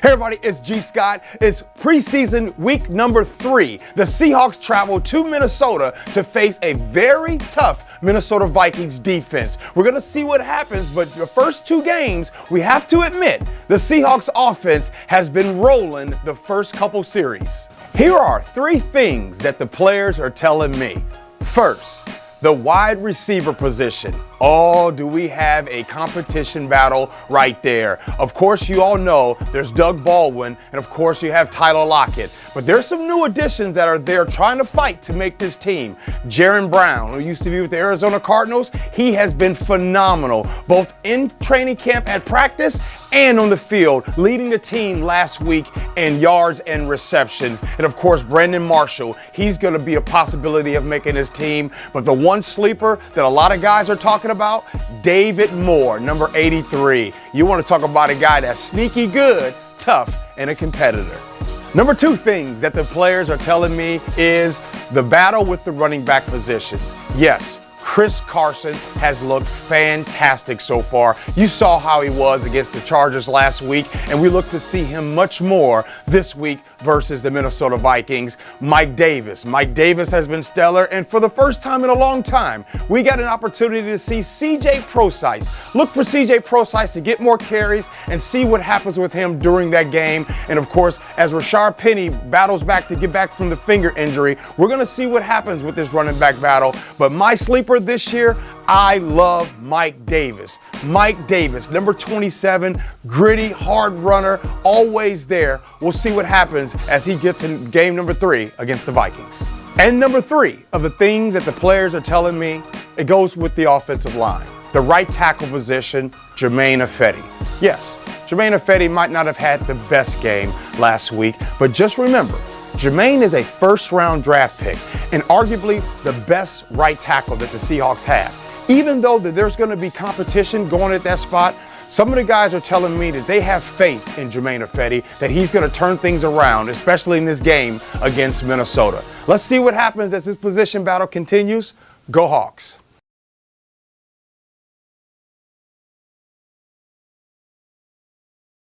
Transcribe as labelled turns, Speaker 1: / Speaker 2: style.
Speaker 1: Hey everybody, it's G. Scott. It's preseason week number 3. The Seahawks travel to Minnesota to face a very tough Minnesota Vikings defense. We're going to see what happens, but the first 2 games, we have to admit, the Seahawks offense has been rolling the first couple series. Here are 3 things that the players are telling me. First, the wide receiver position. Oh, do we have a competition battle right there. Of course, you all know there's Doug Baldwin, and of course you have Tyler Lockett. But there's some new additions that are there trying to fight to make this team. Jaron Brown, who used to be with the Arizona Cardinals, he has been phenomenal, both in training camp at practice and on the field, leading the team last week in yards and receptions. And of course, Brandon Marshall, he's going to be a possibility of making his team. But the one sleeper that a lot of guys are talking about, David Moore, number 83. You want to talk about a guy that's sneaky good, tough, and a competitor. Number 2 things that the players are telling me is the battle with the running back position. Yes, Chris Carson has looked fantastic so far. You saw how he was against the Chargers last week, and we look to see him much more this week versus the Minnesota Vikings. Mike Davis has been stellar, and for the first time in a long time, we got an opportunity to see C.J. Prosise. Look for C.J. Prosise to get more carries and see what happens with him during that game. And of course, as Rashard Penny battles back to get back from the finger injury, we're going to see what happens with this running back battle. But my sleeper this year, I love Mike Davis. Mike Davis, number 27, gritty, hard runner, always there. We'll see what happens as he gets in game number 3 against the Vikings. And number 3 of the things that the players are telling me, it goes with the offensive line. The right tackle position, Germain Ifedi. Yes, Germain Ifedi might not have had the best game last week, but just remember, Germain is a first-round draft pick and arguably the best right tackle that the Seahawks have. Even though that there's going to be competition going at that spot, some of the guys are telling me that they have faith in Germain Ifedi, that he's going to turn things around, especially in this game against Minnesota. Let's see what happens as this position battle continues. Go Hawks.